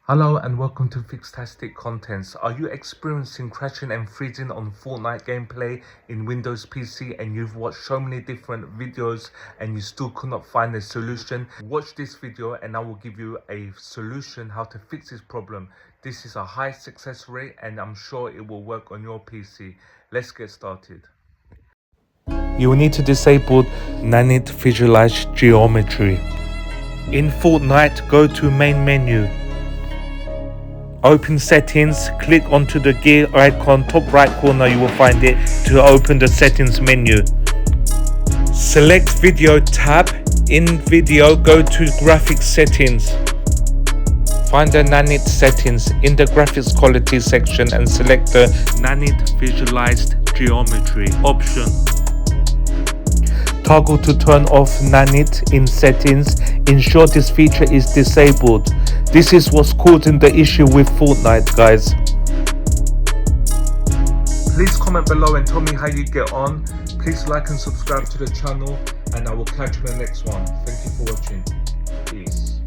Hello and welcome to FIXtastic Contents. Are you experiencing crashing and freezing on Fortnite gameplay in Windows PC and you've watched so many different videos and you still could not find a solution? Watch this video and I will give you a solution how to fix this problem. This is a high success rate and I'm sure it will work on your PC. Let's get started. You will need to disable Nanit Visualized Geometry. In Fortnite, go to main menu. Open settings, click onto the gear icon, top right corner you will find it to open the settings menu. Select video tab, in video go to graphics settings. Find the Nanit settings in the graphics quality section and select the Nanit Visualized Geometry option. Toggle to turn off Nanit in settings, ensure this feature is disabled. This is what's causing the issue with Fortnite, guys. Please comment below and tell me how you get on. Please like and subscribe to the channel and I will catch you in the next one. Thank you for watching. Peace.